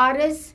RS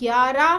11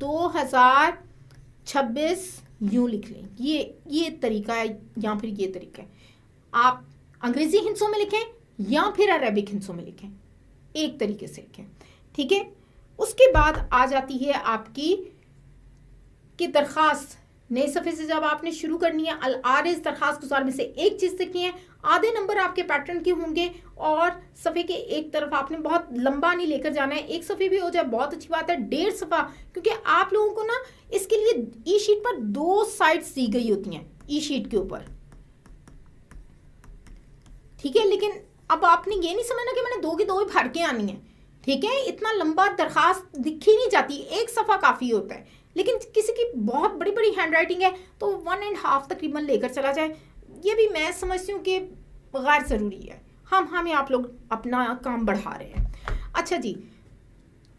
2026 یوں لکھ لیں. یہ طریقہ ہے یا پھر یہ طریقہ ہے. آپ انگریزی ہندسوں میں لکھیں یا پھر عربک ہندسوں میں لکھیں, ایک طریقے سے لکھیں. ٹھیک ہے. اس کے بعد آ جاتی ہے آپ کی درخواست. نئے صفحے سے جب آپ نے شروع کرنی ہے, العارض درخواست گزار میں سے ایک چیز لکھنی ہے. آدھے نمبر آپ کے پیٹرن کے ہوں گے اور صفحے کے ایک طرف آپ نے بہت لمبا نہیں لے کر جانا ہے. ایک صفحے بھی ہو جائے بہت اچھی بات ہے. 1.5 صفحہ, کیونکہ آپ لوگوں کو نا اس کے لیے ای شیٹ پر 2 سائڈز دی گئی ہوتی ہیں ای شیٹ کے اوپر. ٹھیک ہے. لیکن اب آپ نے یہ نہیں سمجھنا کہ میں نے 2 کی 2 ہی بھر کے آنی ہے. ٹھیک ہے. اتنا لمبا درخواست دکھی نہیں جاتی, ایک صفحہ کافی ہوتا ہے. لیکن کسی کی بہت بڑی بڑی ہینڈ رائٹنگ ہے تو 1.5 تقریباً لے کر چلا جائے. یہ بھی میں سمجھتی ہوں کہ غیر ضروری ہے. ہمیں آپ لوگ اپنا کام بڑھا رہے ہیں. اچھا جی,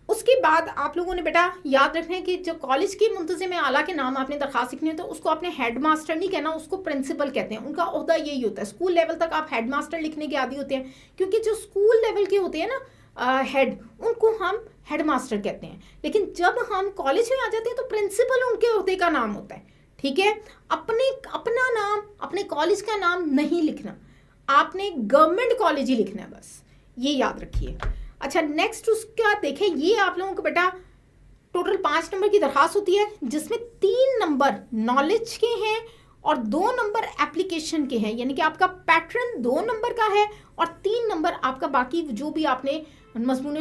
اس کے بعد آپ لوگوں نے بیٹا یاد رکھنا ہے کہ جو کالج کی منتظم اعلیٰ کے نام آپ نے درخواست لکھنی ہے تو اس کو آپ نے ہیڈ ماسٹر نہیں کہنا, اس کو پرنسپل کہتے ہیں. ان کا عہدہ یہی ہوتا ہے. اسکول لیول تک آپ ہیڈ ماسٹر لکھنے کے عادی ہوتے ہیں, کیونکہ جو اسکول لیول کے ہوتے ہیں نا ہیڈ, ان کو ہم ہیڈ ماسٹر کہتے ہیں. لیکن جب ہم کالج میں آ جاتے ہیں تو پرنسپل ان کے عہدے کا نام ہوتا ہے. ٹھیک ہے. اپنا نام, اپنے کالج کا نام نہیں لکھنا, آپ نے گورنمنٹ کالج ہی لکھنا ہے بس, یہ یاد رکھیے. اچھا نیکسٹ اس کا دیکھیں, یہ آپ لوگوں کو بیٹا ٹوٹل 5 نمبر کی درخواست ہوتی ہے, جس میں 3 نمبر نالج کے ہیں اور 2 نمبر اپلیکیشن کے ہیں. یعنی کہ آپ کا پیٹرن 2 نمبر کا ہے اور 3 نمبر آپ کا باقی جو بھی آپ نے مضمون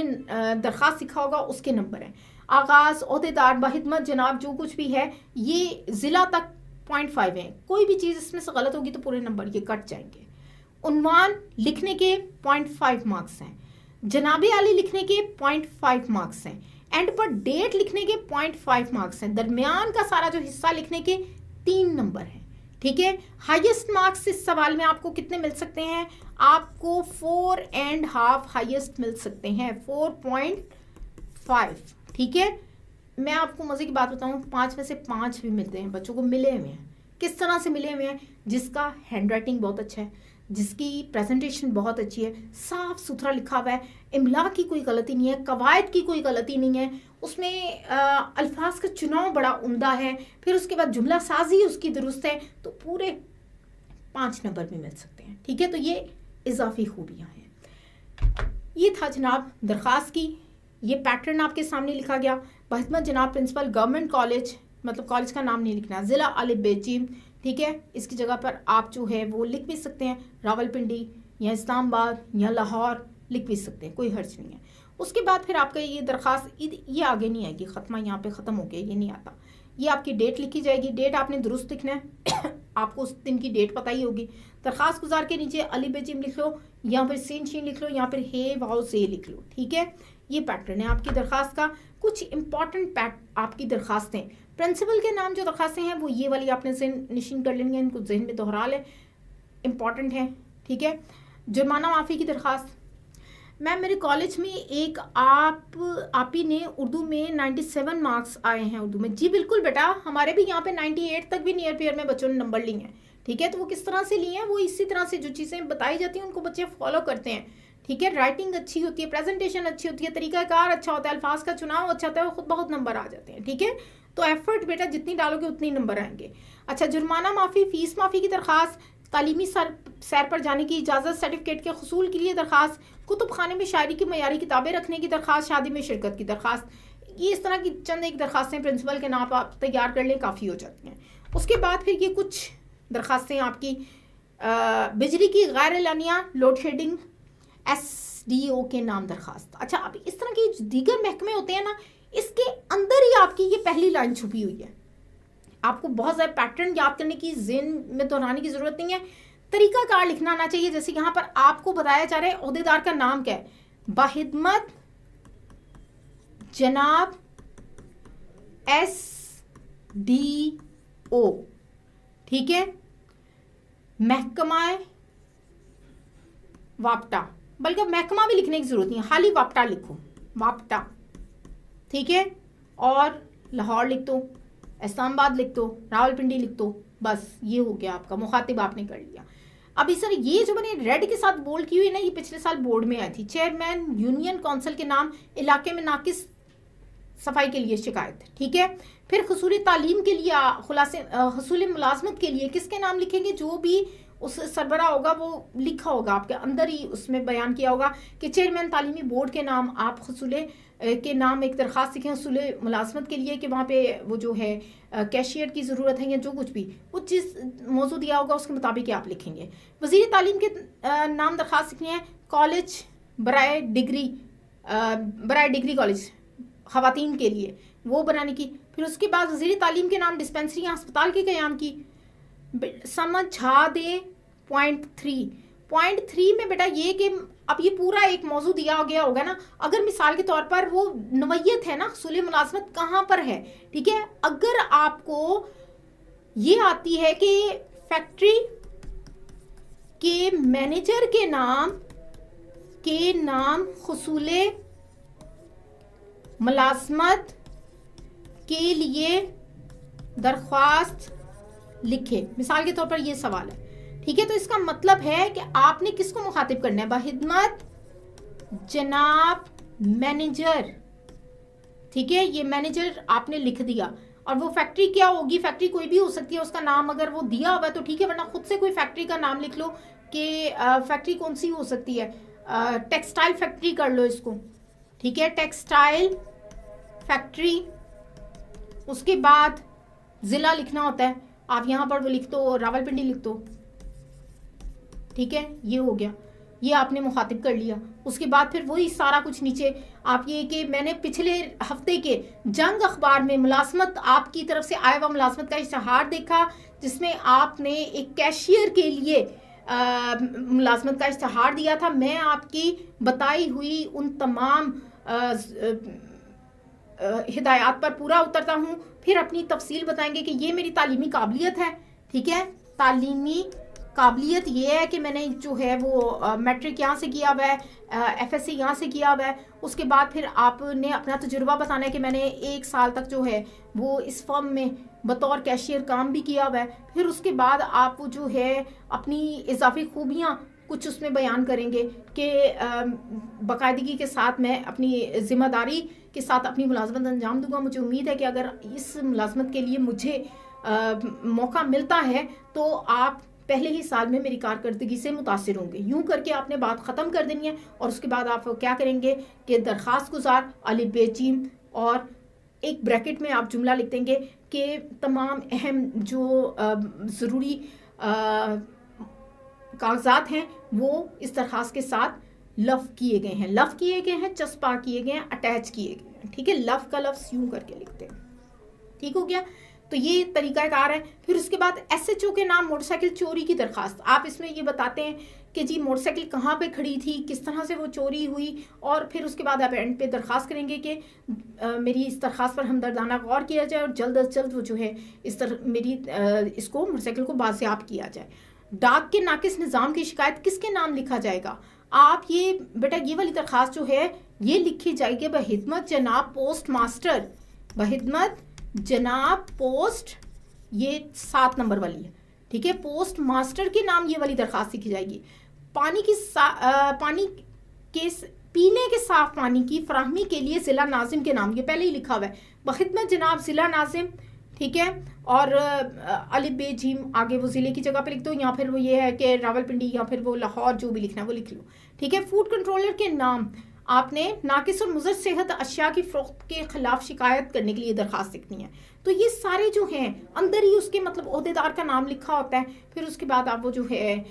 درخواست لکھا ہوگا اس کے نمبر ہیں. آغاز, عہدیدار, بخدمت جناب, جو کچھ بھی ہے یہ ضلع تک 0.5 ہیں. کوئی بھی چیز اس میں سے غلط ہوگی تو پورے نمبر یہ کٹ جائیں گے. عنوان لکھنے کے 0.5 مارکس ہیں. جناب عالی لکھنے کے 0.5 مارکس ہیں. اینڈ پر ڈیٹ لکھنے کے 0.5 مارکس ہیں. درمیان کا سارا جو حصہ لکھنے کے 3 نمبر ہیں. ٹھیک ہے. ہائیسٹ مارکس اس سوال میں آپ کو کتنے مل سکتے ہیں؟ آپ کو 4.5 ہائیسٹ مل سکتے ہیں, 4.5. ٹھیک ہے. میں آپ کو مزے کی بات بتاؤں, 5 میں سے 5 بھی ملتے ہیں بچوں کو. ملے ہوئے ہیں. کس طرح سے ملے ہوئے ہیں؟ جس کا ہینڈ رائٹنگ بہت اچھا ہے, جس کی پریزنٹیشن بہت اچھی ہے, صاف ستھرا لکھا ہوا ہے, املا کی کوئی غلطی نہیں ہے, قواعد کی کوئی غلطی نہیں ہے, اس میں الفاظ کا چناؤ بڑا عمدہ ہے, پھر اس کے بعد جملہ سازی اس کی درست ہے, تو پورے 5 نمبر بھی مل سکتے ہیں. ٹھیک ہے. تو یہ اضافی خوبیاں ہیں. یہ تھا جناب درخواست کی. یہ پیٹرن آپ کے سامنے لکھا گیا. بخدمت جناب پرنسپل, گورنمنٹ کالج, مطلب کالج کا نام نہیں لکھنا, ضلع الف ب ج. ٹھیک ہے. اس کی جگہ پر آپ جو ہے وہ لکھ بھی سکتے ہیں راول پنڈی یا اسلام آباد یا لاہور, لکھ بھی سکتے ہیں, کوئی حرج نہیں ہے. اس کے بعد پھر آپ کا یہ درخواست یہ آگے نہیں آئے گی, ختمہ یہاں پہ ختم ہو گیا, یہ نہیں آتا. یہ آپ کی ڈیٹ لکھی جائے گی. ڈیٹ آپ نے درست لکھنا ہے, آپ کو اس دن کی ڈیٹ پتہ ہی ہوگی. درخواست گزار کے نیچے علی بے جیم لکھ لو, یا پھر سین شین لکھ لو, یا پھر ہے واؤ سے لکھ لو. ٹھیک ہے. یہ پیٹرن ہے آپ کی درخواست کا. کچھ امپورٹنٹ آپ کی درخواستیں, پرنسپل کے نام جو درخواستیں ہیں وہ یہ والی آپ نے ذہن نشین کر لینی ہے, ان کو ذہن میں دہرا لیں, امپورٹنٹ ہے. ٹھیک ہے. جرمانہ معافی کی درخواست. میم میرے کالج میں ایک آپ ہی نے اردو میں 97 مارکس آئے ہیں اردو میں. جی بالکل بیٹا, ہمارے بھی یہاں پہ 98 تک بھی نیئر پیئر میں بچوں نے نمبر لیے ہیں. ٹھیک ہے. تو وہ کس طرح سے لیے ہیں, وہ اسی طرح سے جو چیزیں بتائی جاتی ہیں ان کو بچے فالو کرتے ہیں. ٹھیک ہے. رائٹنگ اچھی ہوتی ہے, پریزنٹیشن اچھی ہوتی ہے, طریقہ کار اچھا ہوتا ہے, الفاظ کا چناؤ اچھا ہوتا ہے, وہ خود بہت نمبر آ جاتے ہیں. ٹھیک ہے. تو ایفرٹ بیٹا جتنی ڈالو گے اتنی نمبر آئیں گے. اچھا, جرمانہ معافی, فیس معافی کی درخواست, تعلیمی سیر پر جانے کی اجازت, سرٹیفکیٹ کے حصول کے لیے درخواست, کتب خانے میں شاعری کی معیاری کتابیں رکھنے کی درخواست, شادی میں شرکت کی درخواست. یہ اس طرح کی چند ایک درخواستیں پرنسپل کے نام آپ تیار کر لیں, کافی ہو جاتی ہیں. اس کے بعد پھر یہ کچھ درخواستیں آپ کی بجلی کی غیر اعلانیہ لوڈ شیڈنگ, SDO کے نام درخواست. اچھا, اب اس طرح کی دیگر محکمے ہوتے ہیں نا, اس کے اندر ہی آپ کی یہ پہلی لائن چھپی ہوئی ہے. آپ کو بہت زیادہ پیٹرن یاد کرنے کی, ذہن میں دہرانے کی ضرورت نہیں ہے. طریقہ کار لکھنا آنا چاہیے. جیسے یہاں پر آپ کو بتایا جا رہا ہے عہدیدار کا نام کیا ہے, بخدمت جناب SDO. ٹھیک ہے. محکمہ واپٹا, بلکہ محکمہ بھی لکھنے کی ضرورت نہیں ہے, خالی واپٹا لکھو, واپٹا. ٹھیک ہے. اور لاہور لکھ دو, اسلام آباد لکھ دو, راول پنڈی لکھ دو, بس یہ ہو گیا آپ کا مخاطب آپ نے کر لیا. ابھی سر یہ جو میں نے ریڈ کے ساتھ بولڈ کی ہوئی ہے نا, یہ پچھلے سال بورڈ میں آئی تھی. چیئرمین یونین کونسل کے نام, علاقے میں ناقص صفائی کے لیے شکایت. ٹھیک ہے. پھر حصول تعلیم کے لیے حصول ملازمت کے لیے کس کے نام لکھیں گے؟ جو بھی اس سربراہ ہوگا وہ لکھا ہوگا آپ کے اندر ہی، اس میں بیان کیا ہوگا کہ چیئرمین تعلیمی بورڈ کے نام آپ حصول کے نام ایک درخواست لکھیں حصول ملازمت کے لیے، کہ وہاں پہ وہ جو ہے کیشیئر کی ضرورت ہے یا جو کچھ بھی وہ چیز موضوع دیا ہوگا اس کے مطابق آپ لکھیں گے۔ وزیر تعلیم کے نام درخواست لکھنی ہے کالج برائے ڈگری کالج خواتین کے لیے وہ بنانے کی۔ پھر اس کے بعد وزیر تعلیم کے نام ڈسپینسری یا ہسپتال کے قیام کی۔ سمجھا دے پوائنٹ 3 میں بیٹا یہ کہ اب یہ پورا ایک موضوع دیا گیا ہوگا نا، اگر مثال کے طور پر وہ نوعیت ہے نا حصول ملازمت کہاں پر ہے، ٹھیک ہے، اگر آپ کو یہ آتی ہے کہ فیکٹری کے مینیجر کے نام حصول ملازمت کے لیے درخواست لکھے، مثال کے طور پر یہ سوال ہے، ٹھیک ہے، تو اس کا مطلب ہے کہ آپ نے کس کو مخاطب کرنا ہے؟ بخدمت جناب مینیجر، ٹھیک ہے، یہ مینیجر آپ نے لکھ دیا۔ اور وہ فیکٹری کیا ہوگی؟ فیکٹری کوئی بھی ہو سکتی ہے، اس کا نام اگر وہ دیا ہوا ہے تو ٹھیک ہے، ورنہ خود سے کوئی فیکٹری کا نام لکھ لو کہ فیکٹری کون سی ہو سکتی ہے، ٹیکسٹائل فیکٹری کر لو اس کو، ٹھیک ہے، ٹیکسٹائل فیکٹری۔ اس کے بعد ضلع لکھنا ہوتا ہے، آپ یہاں پر وہ لکھ دو راولپنڈی لکھ دو، ٹھیک ہے، یہ ہو گیا، یہ آپ نے مخاطب کر لیا۔ اس کے بعد پھر وہی سارا کچھ نیچے آپ یہ کہ میں نے پچھلے ہفتے کے جنگ اخبار میں ملازمت آپ کی طرف سے آیا ہوا ملازمت کا اشتہار دیکھا، جس میں آپ نے ایک کیشیئر کے لیے ملازمت کا اشتہار دیا تھا۔ میں آپ کی بتائی ہوئی ان تمام ہدایات پر پورا اترتا ہوں، پھر اپنی تفصیل بتائیں گے کہ یہ میری تعلیمی قابلیت ہے، ٹھیک ہے، تعلیمی قابلیت یہ ہے کہ میں نے جو ہے وہ میٹرک یہاں سے کیا ہوا ہے، ایف ایس سی یہاں سے کیا ہوا ہے۔ اس کے بعد پھر آپ نے اپنا تجربہ بتانا ہے کہ میں نے 1 سال تک جو ہے وہ اس فرم میں بطور کیشیئر کام بھی کیا ہوا ہے۔ پھر اس کے بعد آپ جو ہے اپنی اضافی خوبیاں کچھ اس میں بیان کریں گے کہ باقاعدگی کے ساتھ میں اپنی ذمہ داری کے ساتھ اپنی ملازمت انجام دوں گا۔ مجھے امید ہے کہ اگر اس ملازمت کے لیے مجھے موقع ملتا ہے تو آپ پہلے ہی سال میں میری کارکردگی سے متاثر ہوں گے۔ یوں کر کے آپ نے بات ختم کر دینی ہے، اور اس کے بعد آپ کیا کریں گے کہ درخواست گزار الف ب ج اور ایک بریکٹ میں آپ جملہ لکھ دیں گے کہ تمام اہم جو ضروری کاغذات ہیں وہ اس درخواست کے ساتھ لف کیے گئے ہیں، چسپا کیے گئے ہیں، اٹیچ کیے گئے ہیں، ٹھیک ہے، لف کا لفظ یوں کر کے لکھتے ہیں، ٹھیک ہو گیا۔ تو یہ طریقہ کار ہے۔ پھر اس کے بعد ایس ایچ او کے نام موٹر سائیکل چوری کی درخواست، آپ اس میں یہ بتاتے ہیں کہ جی موٹر سائیکل کہاں پہ کھڑی تھی، کس طرح سے وہ چوری ہوئی، اور پھر اس کے بعد آپ اینڈ پہ درخواست کریں گے کہ میری اس درخواست پر ہمدردانہ غور کیا جائے اور جلد از جلد وہ جو ہے اس کو موٹر سائیکل کو بازیاب کیا جائے۔ ڈاک کے ناقص نظام کی شکایت کس کے نام لکھا جائے گا؟ آپ یہ بیٹا یہ والی درخواست جو ہے یہ لکھی جائے گی بخدمت جناب پوسٹ ماسٹر، بخدمت جناب پوسٹ، یہ 7 نمبر والی ہے، ٹھیک ہے، پوسٹ ماسٹر کے نام یہ والی درخواست لکھی جائے گی۔ پینے کے صاف پانی کی فراہمی کے لیے ضلع ناظم کے نام، یہ پہلے ہی لکھا ہوا ہے، بخدمت جناب ضلع ناظم، ٹھیک ہے، اور الف ب ج آگے وہ ضلع کی جگہ پہ لکھ دو، یا پھر وہ یہ ہے کہ راولپنڈی یا پھر وہ لاہور، جو بھی لکھنا ہے وہ لکھ لو، ٹھیک ہے۔ فوڈ کنٹرولر کے نام آپ نے ناقص اور مضر صحت اشیاء کی فروخت کے خلاف شکایت کرنے کے لیے درخواست لکھنی ہے۔ تو یہ سارے جو ہیں اندر ہی اس کے مطلب عہدیدار کا نام لکھا ہوتا ہے۔ پھر اس کے بعد آپ وہ جو ہے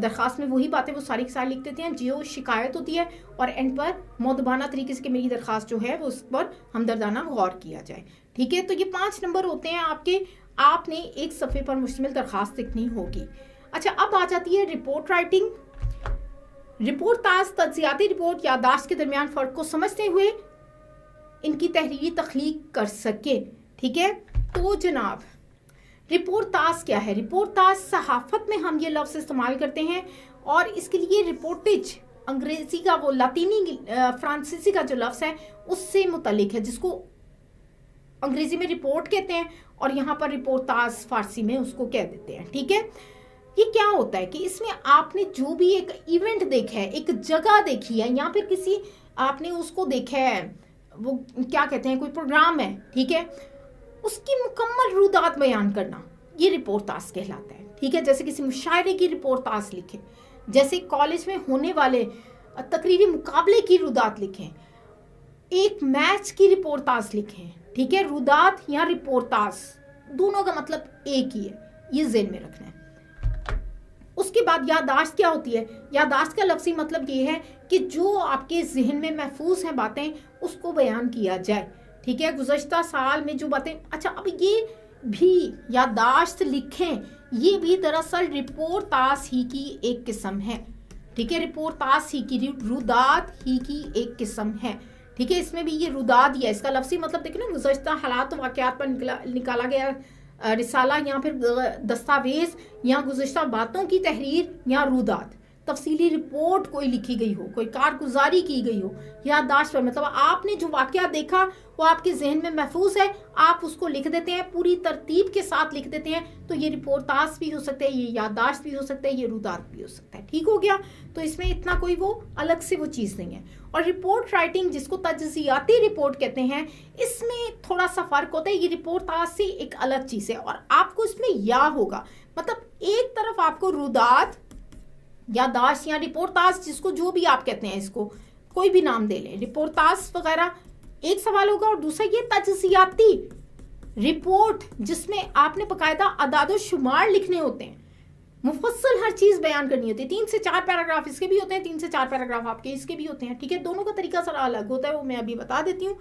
درخواست میں وہی باتیں وہ ساری کی ساری لکھ دیتے ہیں جو شکایت ہوتی ہے، اور اینڈ پر مؤدبانہ طریقے سے کہ میری درخواست جو ہے وہ اس پر ہمدردانہ غور کیا جائے، ٹھیک ہے۔ تو یہ 5 نمبر ہوتے ہیں آپ کے، آپ نے ایک صفحے پر مشتمل درخواست لکھنی ہوگی۔ اچھا، اب آ جاتی ہے رپورٹ رائٹنگ۔ رپورٹ تاز تجزیاتی رپورٹ یادداشت کے درمیان فرق کو سمجھتے ہوئے ان کی تحریری تخلیق کر سکے، ٹھیک ہے۔ تو جناب رپورٹ تاز کیا ہے؟ رپورٹ تاز صحافت میں ہم یہ لفظ استعمال کرتے ہیں، اور اس کے لیے رپورٹج انگریزی کا وہ لاطینی فرانسیسی کا جو لفظ ہے اس سے متعلق ہے، جس کو انگریزی میں رپورٹ کہتے ہیں اور یہاں پر رپورٹ تاز فارسی میں اس کو کہہ دیتے ہیں، ٹھیک ہے۔ یہ کیا ہوتا ہے کہ اس میں آپ نے جو بھی ایک ایونٹ دیکھا ہے، ایک جگہ دیکھی ہے، یا پھر کسی آپ نے اس کو دیکھا ہے، وہ کیا کہتے ہیں کوئی پروگرام ہے، ٹھیک ہے، اس کی مکمل رودات بیان کرنا، یہ رپورٹ تاس کہلاتا ہے. ٹھیک ہے، جیسے کسی مشاعرے کی رپورٹ تاس لکھیں، جیسے کالج میں ہونے والے تقریری مقابلے کی رودات لکھیں، ایک میچ کی رپورٹ تاس لکھیں. ٹھیک ہے، رودات یا رپورٹ تاس دونوں کا مطلب ایک ہی ہے، یہ ذہن میں رکھنا ہے. اس کے بعد یادداشت کیا ہوتی ہے؟ یادداشت کا لفظی مطلب یہ ہے کہ جو آپ کے ذہن میں محفوظ ہیں باتیں اس کو بیان کیا جائے. ٹھیک ہے، گزشتہ سال میں جو باتیں، اچھا اب یہ بھی یادداشت لکھیں، یہ بھی دراصل رپورٹ تاس ہی کی ایک قسم ہے. ٹھیک ہے، رپورٹ تاس ہی کی، رودات ہی کی ایک قسم ہے. ٹھیک ہے، اس میں بھی یہ رودات ہی ہے. اس کا لفظی مطلب دیکھیں نا، گزشتہ حالات و واقعات پر نکالا گیا رسالہ یا پھر دستاویز یا گزشتہ باتوں کی تحریر یا رودات، تفصیلی رپورٹ کوئی لکھی گئی ہو، کوئی کارگزاری کی گئی ہو یادداشت پر. مطلب آپ نے جو واقعہ دیکھا وہ آپ کے ذہن میں محفوظ ہے، آپ اس کو لکھ دیتے ہیں، پوری ترتیب کے ساتھ لکھ دیتے ہیں، تو یہ رپورٹ تاس بھی ہو سکتا ہے، یہ یادداشت بھی ہو سکتا ہے، یہ رودات بھی ہو سکتا ہے. ٹھیک ہو گیا؟ تو اس میں اتنا کوئی وہ الگ سے وہ چیز نہیں ہے. اور رپورٹ رائٹنگ جس کو تجزیاتی رپورٹ کہتے ہیں، اس میں تھوڑا سا فرق ہوتا ہے. یہ رپورٹ تاس سے ایک الگ چیز ہے، اور آپ کو اس میں یا ہوگا، مطلب ایک طرف آپ کو رودات، یادداشت یا رپورٹ تاس، جس کو جو بھی آپ کہتے ہیں، اس کو کوئی بھی نام دے لیں، رپورٹ تاس وغیرہ ایک سوال ہوگا، اور دوسرا یہ تجزیاتی رپورٹ جس میں آپ نے باقاعدہ اعداد و شمار لکھنے ہوتے ہیں، مفصل ہر چیز بیان کرنی ہوتی ہے. 3 سے 4 پیراگراف اس کے بھی ہوتے ہیں، 3 سے 4 پیراگراف آپ کے اس کے بھی ہوتے ہیں. ٹھیک ہے، دونوں کا طریقہ ذرا الگ ہوتا ہے، وہ میں ابھی بتا دیتی ہوں.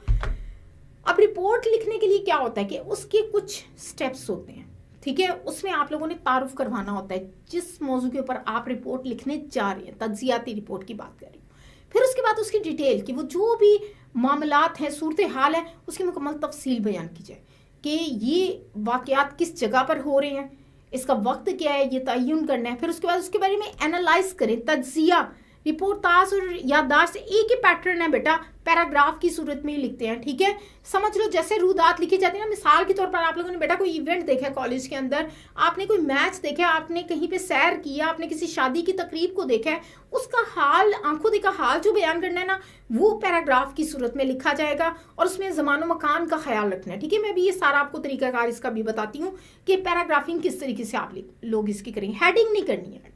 اب رپورٹ لکھنے کے لیے کیا ہوتا ہے کہ اس کے کچھ سٹیپس ہوتے ہیں. ٹھیک ہے، اس میں آپ لوگوں نے تعارف کروانا ہوتا ہے جس موضوع کے اوپر آپ رپورٹ لکھنے جا رہے ہیں. تجزیاتی رپورٹ کی بات کر رہی ہوں. پھر اس کے بعد اس کی ڈیٹیل کہ وہ جو بھی معاملات ہیں، صورتحال ہے، اس کی مکمل تفصیل بیان کی جائے کہ یہ واقعات کس جگہ پر ہو رہے ہیں، اس کا وقت کیا ہے، یہ تعین کرنا ہے. پھر اس کے بعد اس کے بارے میں اینالائز کریں. تجزیہ، رپورٹ تاس اور یادداشت ایک ہی پیٹرن ہے بیٹا، پیراگراف کی صورت میں ہی لکھتے ہیں. ٹھیک ہے، سمجھ لو جیسے رودات لکھی جاتی ہے نا، مثال کے طور پر آپ لوگوں نے بیٹا کوئی ایونٹ دیکھا ہے کالج کے اندر، آپ نے کوئی میچ دیکھا، آپ نے کہیں پہ سیر کیا، آپ نے کسی شادی کی تقریب کو دیکھا ہے، اس کا حال، آنکھوں دیکھا حال جو بیان کرنا ہے نا، وہ پیراگراف کی صورت میں لکھا جائے گا، اور اس میں زمان و مکان کا خیال رکھنا ہے. ٹھیک ہے، میں بھی یہ سارا آپ کو طریقہ کار اس کا بھی بتاتی ہوں کہ پیراگرافنگ کس طریقے سے آپ لوگ اس کی کریں گے. ہیڈنگ نہیں کرنی ہے،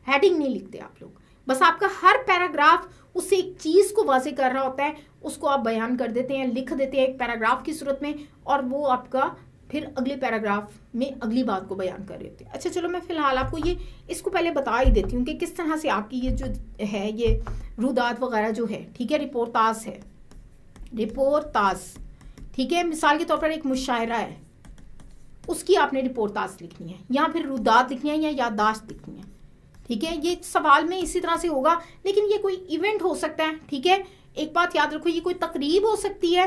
ہیڈنگ نہیں لکھتے آپ لوگ، بس آپ کا ہر پیراگراف اس سے ایک چیز کو واضح کر رہا ہوتا ہے، اس کو آپ بیان کر دیتے ہیں، لکھ دیتے ہیں ایک پیراگراف کی صورت میں، اور وہ آپ کا پھر اگلے پیراگراف میں اگلی بات کو بیان کر رہے ہوتے ہیں. اچھا چلو میں فی الحال آپ کو اس کو پہلے بتا ہی دیتی ہوں کہ کس طرح سے آپ کی یہ جو ہے یہ رودات وغیرہ جو ہے. ٹھیک ہے، رپورٹ تاس ہے، رپورٹ تاس. ٹھیک ہے، مثال کے طور پر ایک مشاعرہ ہے، اس کی آپ نے رپورٹ تاس لکھنی ہے، یا پھر رودات لکھنی ہے، یا یادداشت لکھنی ہے. ٹھیک ہے، یہ سوال میں اسی طرح سے ہوگا، لیکن یہ کوئی ایونٹ ہو سکتا ہے. ٹھیک ہے، ایک بات یاد رکھو، یہ کوئی تقریب ہو سکتی ہے،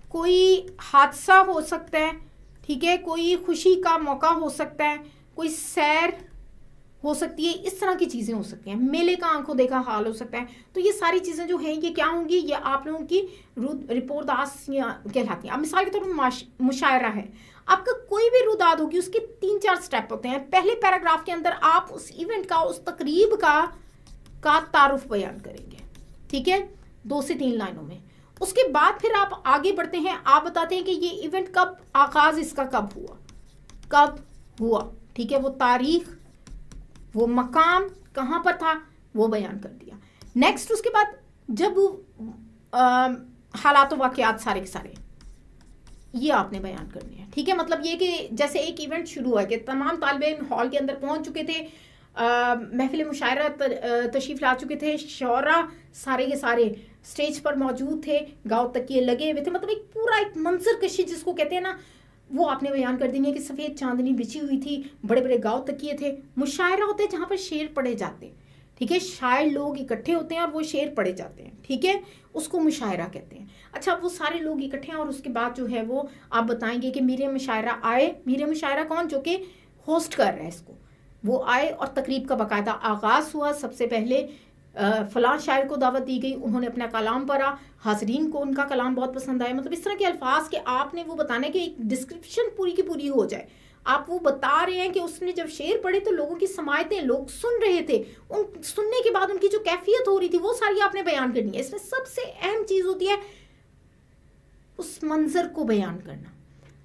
کوئی حادثہ ہو سکتا ہے. ٹھیک ہے، کوئی خوشی کا موقع ہو سکتا ہے، کوئی سیر ہو سکتی ہے، اس طرح کی چیزیں ہو سکتی ہیں، میلے کا آنکھوں دیکھا حال ہو سکتا ہے. تو یہ ساری چیزیں جو ہیں یہ کیا ہوں گی، یہ آپ لوگوں کی رپورٹ تاس کہلاتی ہیں. اب مثال کے طور پر مشاعرہ ہے، آپ کا کوئی بھی رودات ہوگی، اس کے 3-4 سٹیپ ہوتے ہیں. پہلے پیراگراف کے اندر آپ اس ایونٹ کا، اس تقریب کا تعارف بیان کریں گے. ٹھیک ہے، 2 سے 3 لائنوں میں. اس کے بعد پھر آپ آگے بڑھتے ہیں، آپ بتاتے ہیں کہ یہ ایونٹ کب، آغاز اس کا کب ہوا. ٹھیک ہے، وہ تاریخ، وہ مقام کہاں پر تھا، وہ بیان کر دیا. نیکسٹ اس کے بعد جب حالات و واقعات سارے کے سارے یہ آپ نے بیان کرنے ہیں. ٹھیک ہے، مطلب یہ کہ جیسے ایک ایونٹ شروع ہوا کہ تمام طالب علم ہال کے اندر پہنچ چکے تھے، محفل مشاعرہ تشریف لا چکے تھے، شعراء سارے کے سارے اسٹیج پر موجود تھے، گاؤں تکیے لگے ہوئے تھے، مطلب ایک پورا ایک منظر کشی جس کو کہتے ہیں نا، وہ آپ نے بیان کر دینی ہے کہ سفید چاندنی بچھی ہوئی تھی، بڑے بڑے گاؤں تکیے تھے. مشاعرہ ہوتے ہیں جہاں پر شعر پڑھے جاتے ہیں. ٹھیک ہے، شاعر لوگ اکٹھے ہوتے ہیں اور وہ شعر پڑھے جاتے ہیں. ٹھیک ہے، اس کو مشاعرہ کہتے ہیں. اچھا، وہ سارے لوگ اکٹھے ہیں اور اس کے بعد جو ہے وہ آپ بتائیں گے کہ میر مشاعرہ آئے. میر مشاعرہ کون؟ جو کہ ہوسٹ کر رہا ہے اس کو، وہ آئے اور تقریب کا باقاعدہ آغاز ہوا. سب سے پہلے فلاں شاعر کو دعوت دی گئی، انہوں نے اپنا کلام پڑھا، حاضرین کو ان کا کلام بہت پسند آیا. مطلب اس طرح کے الفاظ کہ آپ نے وہ بتانا ہے کہ ایک ڈسکرپشن پوری کی پوری ہو جائے. آپ وہ بتا رہے ہیں کہ اس نے جب شعر پڑھے تو لوگوں کی سماعتیں، لوگ سن رہے تھے، ان سننے کے بعد ان کی جو کیفیت ہو رہی تھی وہ ساری آپ نے بیان کرنی ہے. اس میں سب سے اہم چیز ہوتی ہے اس منظر کو بیان کرنا.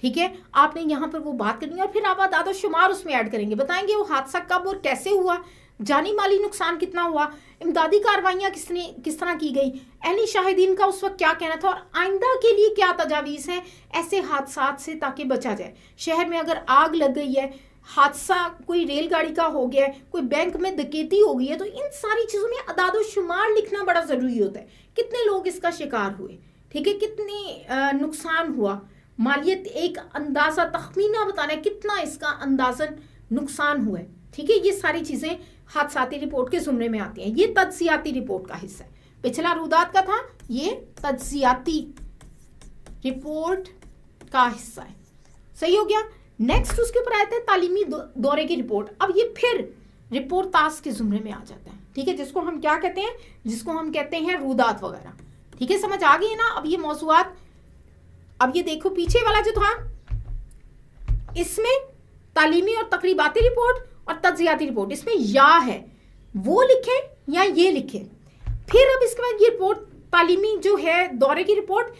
ٹھیک ہے. آپ نے یہاں پر وہ بات کرنی ہے اور پھر آپ اعداد و شمار اس میں ایڈ کریں گے, بتائیں گے وہ حادثہ کب اور کیسے ہوا, جانی مالی نقصان کتنا ہوا, امدادی کارروائیاں کس طرح کی گئی, اہلی شاہدین کا اس وقت کیا کہنا تھا, اور آئندہ کے لیے کیا تجاویز ہیں ایسے حادثات سے تاکہ بچا جائے. شہر میں اگر آگ لگ گئی ہے, حادثہ کوئی ریل گاڑی کا ہو گیا ہے, کوئی بینک میں ڈکیتی ہو گئی ہے, تو ان ساری چیزوں میں اعداد و شمار لکھنا بڑا ضروری ہوتا ہے. کتنے لوگ اس کا شکار ہوئے, ٹھیک ہے, کتنے نقصان ہوا, مالیت ایک اندازہ تخمینہ بتانا ہے کتنا اس کا اندازن نقصان ہوا ہے. ٹھیک ہے, یہ ساری چیزیں حادثاتی رپورٹ کے زمرے میں آتی ہیں. یہ تجزیاتی رپورٹ کا حصہ ہے. پچھلا رودات کا تھا, یہ تجزیاتی رپورٹ کا حصہ ہے. صحیح ہو گیا. نیکسٹ اس کے اوپر آتا ہے تعلیمی دورے کی رپورٹ. اب یہ پھر رپورٹ تاس کے زمرے میں آ جاتا ہے. ٹھیک ہے, جس کو ہم کیا کہتے ہیں, جس کو ہم کہتے ہیں رودات وغیرہ. ٹھیک ہے, سمجھ آ گئی ہے نا. اب یہ موضوعات, اب یہ دیکھو پیچھے والا جو تھا اس میں تعلیمی اور تقریباتی رپورٹ اور تجزیاتی رپورٹ, اس میں یا ہے وہ لکھیں یا یہ لکھیں. پھر اب اس کے بعد یہ رپورٹ تعلیمی جو ہے دورے کی رپورٹ,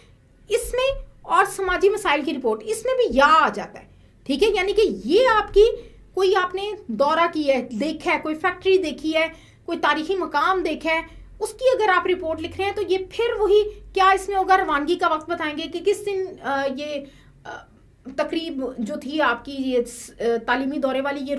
اس میں اور سماجی مسائل کی رپورٹ, اس میں بھی یا آ جاتا ہے. ٹھیک ہے, یعنی کہ یہ آپ کی کوئی آپ نے دورہ کیا ہے, دیکھا ہے, کوئی فیکٹری دیکھی ہے, کوئی تاریخی مقام دیکھا ہے, اس کی اگر آپ رپورٹ لکھ رہے ہیں تو یہ پھر وہی کیا اس میں ہوگا, روانگی کا وقت بتائیں گے کہ کس دن یہ تقریب جو تھی آپ کی یہ تعلیمی دورے والی یہ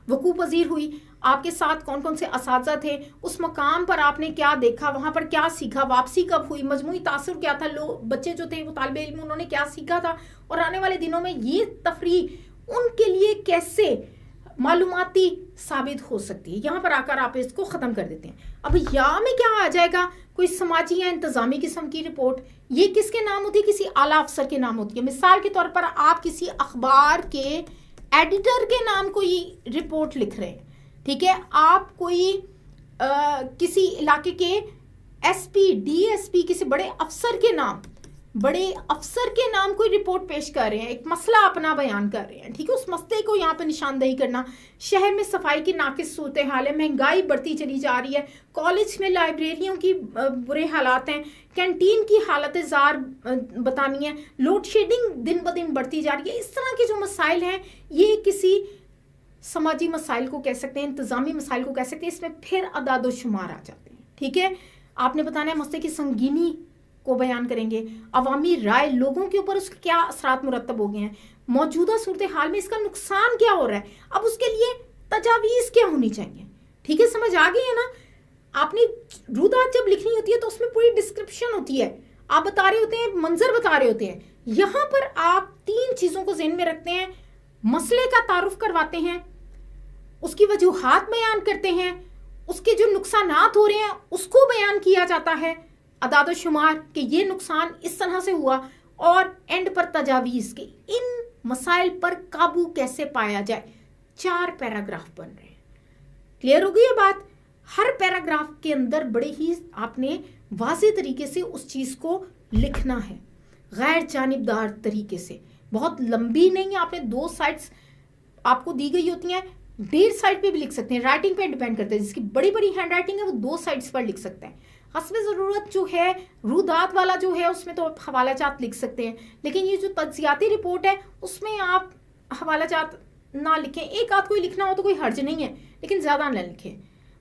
وقوع پذیر ہوئی, آپ کے ساتھ کون کون سے اساتذہ تھے, اس مقام پر آپ نے کیا دیکھا, وہاں پر کیا سیکھا, واپسی کب ہوئی, مجموعی تاثر کیا تھا, بچے جو تھے وہ طالب علم انہوں نے کیا سیکھا تھا, اور آنے والے دنوں میں یہ تفریح ان کے لیے کیسے معلوماتی ثابت ہو سکتی ہے. یہاں پر آ کر آپ اس کو ختم کر دیتے ہیں. اب یا میں کیا آ جائے گا, کوئی سماجی یا انتظامی قسم کی رپورٹ. یہ کس کے نام ہوتی ہے, کسی اعلیٰ افسر کے نام ہوتی ہے. مثال کے طور پر آپ کسی اخبار کے ایڈیٹر کے نام کوئی رپورٹ لکھ رہے ہیں. ٹھیک ہے, آپ کوئی کسی علاقے کے S P, D S P, کسی بڑے افسر کے نام کوئی رپورٹ پیش کر رہے ہیں, ایک مسئلہ اپنا بیان کر رہے ہیں. ٹھیک ہے, اس مسئلے کو یہاں پہ نشاندہی کرنا. شہر میں صفائی کی ناقص صورتحال ہے, مہنگائی بڑھتی چلی جا رہی ہے, کالج میں لائبریریوں کی برے حالات ہیں, کینٹین کی حالت زار بتانی ہے, لوڈ شیڈنگ دن بدن بڑھتی جا رہی ہے. اس طرح کے جو مسائل ہیں یہ کسی سماجی مسائل کو کہہ سکتے ہیں, انتظامی مسائل کو کہہ سکتے ہیں. اس میں پھر اعداد و شمار آ جاتے ہیں. ٹھیک ہے, آپ نے بتانا ہے مسئلے کی سنگینی کو بیان کریں گے, عوامی رائے, لوگوں کے اوپر اس کے کیا اثرات مرتب ہو گئے ہیں, موجودہ صورتحال میں اس کا نقصان کیا ہو رہا ہے, اب اس کے لیے تجاویز کیا ہونی چاہیے. ٹھیک ہے, سمجھ آ گئی ہے نا. آپ نے رودات جب لکھنی ہوتی ہے تو اس میں پوری ڈسکرپشن ہوتی ہے, آپ بتا رہے ہوتے ہیں, منظر بتا رہے ہوتے ہیں. یہاں پر آپ 3 چیزوں کو ذہن میں رکھتے ہیں, مسئلے کا تعارف کرواتے ہیں, اس کی وجوہات بیان کرتے ہیں, اس کے جو نقصانات ہو رہے ہیں اس کو بیان کیا جاتا ہے, اعداد و شمار کہ یہ نقصان اس طرح سے ہوا, اور اینڈ پر تجاویز کہ ان مسائل پر قابو کیسے پایا جائے. 4 پیراگراف بن رہے ہیں. کلیئر ہو گئی یہ بات. ہر پیراگراف کے اندر بڑے ہی آپ نے واضح طریقے سے اس چیز کو لکھنا ہے, غیر جانبدار طریقے سے. بہت لمبی نہیں ہے, آپ نے 2 سائٹس آپ کو دی گئی ہوتی ہیں, 1.5 سائٹ پہ بھی لکھ سکتے ہیں, رائٹنگ پہ ڈیپینڈ کرتا ہے. جس کی بڑی بڑی ہینڈ رائٹنگ ہے وہ 2 سائٹس پر لکھ سکتے ہیں. حسب ضرورت جو ہے رودات والا جو ہے اس میں تو حوالہ جات لکھ سکتے ہیں, لیکن یہ جو تجزیاتی رپورٹ ہے اس میں آپ حوالہ جات نہ لکھیں. ایک آدھ کوئی لکھنا ہو تو کوئی حرج نہیں ہے, لیکن زیادہ نہ لکھیں.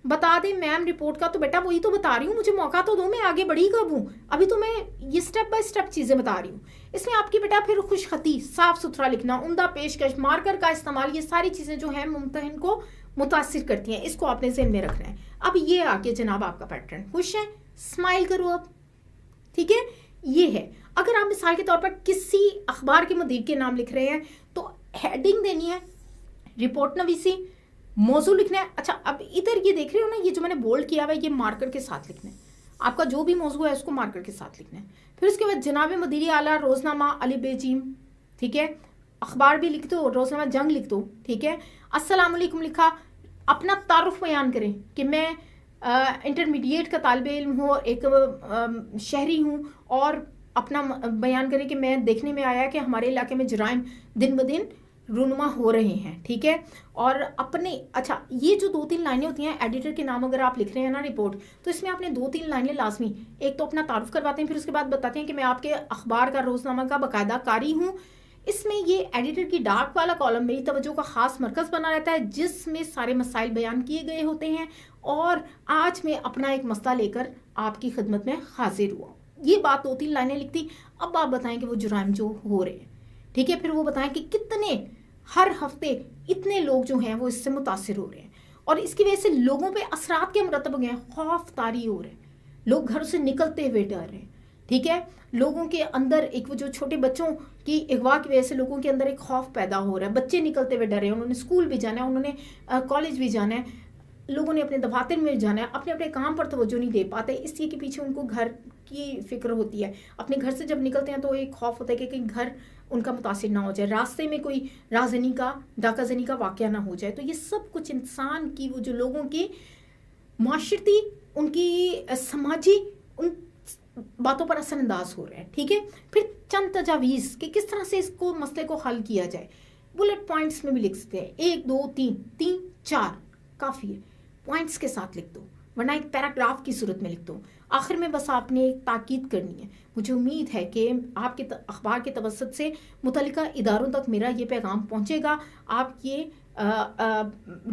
بتا دیں میم رپورٹ کا, تو بیٹا وہی تو بتا رہی ہوں, مجھے موقع تو دو, میں آگے بڑھی کب ہوں, ابھی تو میں یہ سٹیپ بائی سٹیپ چیزیں بتا رہی ہوں. اس میں آپ کی بیٹا پھر خوش خطی, صاف ستھرا لکھنا, عمدہ پیشکش, مارکر کا استعمال, یہ ساری چیزیں جو ہیں ممتحن کو متاثر کرتی ہیں. اس کو آپ نے ذہن میں رکھنا ہے. اب یہ آگے جناب آپ کا پیٹرن. خوش ہیں, اسمائل کرو اب. ٹھیک ہے, یہ ہے. اگر آپ مثال کے طور پر کسی اخبار کے مدیر کے نام لکھ رہے ہیں تو ہیڈنگ دینی ہے, رپورٹ نویسی, موضوع لکھنا ہے. اچھا, اب ادھر یہ دیکھ رہے ہو نا, یہ جو میں نے بولڈ کیا ہوا ہے یہ مارکر کے ساتھ لکھنا ہے. آپ کا جو بھی موضوع ہے اس کو مارکر کے ساتھ لکھنا ہے. پھر اس کے بعد جناب مدیر اعلیٰ روزنامہ علی بے جیم. ٹھیک ہے, اخبار بھی لکھ دو, روزنامہ جنگ لکھ دو. ٹھیک ہے, السلام علیکم لکھا, اپنا تعارف بیان کریں کہ میں انٹرمیڈیٹ کا طالب علم ہوں, ایک شہری ہوں, اور اپنا بیان کریں کہ میں دیکھنے میں آیا کہ ہمارے علاقے میں جرائم دن بدن رونما ہو رہے ہیں. ٹھیک ہے, اور اپنے اچھا یہ جو 2-3 لائنیں ہوتی ہیں ایڈیٹر کے نام اگر آپ لکھ رہے ہیں نا رپورٹ, تو اس میں آپ نے 2-3 لائنیں لازمی, ایک تو اپنا تعارف کرواتے ہیں, پھر اس کے بعد بتاتے ہیں کہ میں آپ کے اخبار کا روزنامہ کا باقاعدہ قاری ہوں. اس میں یہ ایڈیٹر کی ڈارک والا کالم میری توجہ کا خاص مرکز بنا رہتا ہے, جس میں سارے مسائل بیان کیے گئے ہوتے ہیں, اور آج میں اپنا ایک مسئلہ لے کر آپ کی خدمت میں حاضر ہوا. یہ بات 2-3 لائنیں لکھتی. اب آپ بتائیں کہ وہ جرائم جو ہو رہے ہیں, ٹھیک ہے, پھر وہ بتائیں کہ کتنے ہر ہفتے اتنے لوگ جو ہیں وہ اس سے متاثر ہو رہے ہیں, اور اس کی وجہ سے لوگوں پہ اثرات کے مرتب ہو گئے ہیں, خوف طاری ہو رہے ہیں, لوگ گھر سے نکلتے ہوئے ڈر رہے ہیں. ٹھیک ہے, لوگوں کے اندر ایک وہ جو چھوٹے بچوں کی اغوا کی وجہ سے لوگوں کے اندر ایک خوف پیدا ہو رہا ہے, بچے نکلتے ہوئے ڈر رہے ہیں, انہوں نے اسکول بھی جانا ہے, انہوں نے کالج بھی جانا ہے, لوگوں نے اپنے دفاتر میں جانا ہے, اپنے اپنے کام پر توجہ نہیں دے پاتے, اس لیے کہ پیچھے ان کو گھر کی فکر ہوتی ہے. اپنے گھر سے جب نکلتے ہیں تو ایک خوف ہوتا ہے کہ کہیں گھر ان کا متاثر نہ ہو جائے, راستے میں کوئی رازنی کا ڈاکہ زنی کا واقعہ نہ ہو جائے. تو یہ سب کچھ انسان کی وہ جو لوگوں کی معاشرتی, ان کی سماجی ان باتوں پر اثر انداز ہو رہے ہیں. ٹھیک ہے, پھر چند تجاویز کہ کس طرح سے اس کو مسئلے کو حل کیا جائے, بلٹ پوائنٹس میں بھی لکھ سکتے ہیں, 1 2 3 4 کافی ہے, پوائنٹس کے ساتھ لکھ دو, ورنہ ایک پیراگراف کی صورت میں لکھ دو. آخر میں بس آپ نے ایک تاکید کرنی ہے. مجھے امید ہے کہ آپ کے اخبار کے توسط سے متعلقہ اداروں تک میرا یہ پیغام پہنچے گا. آپ یہ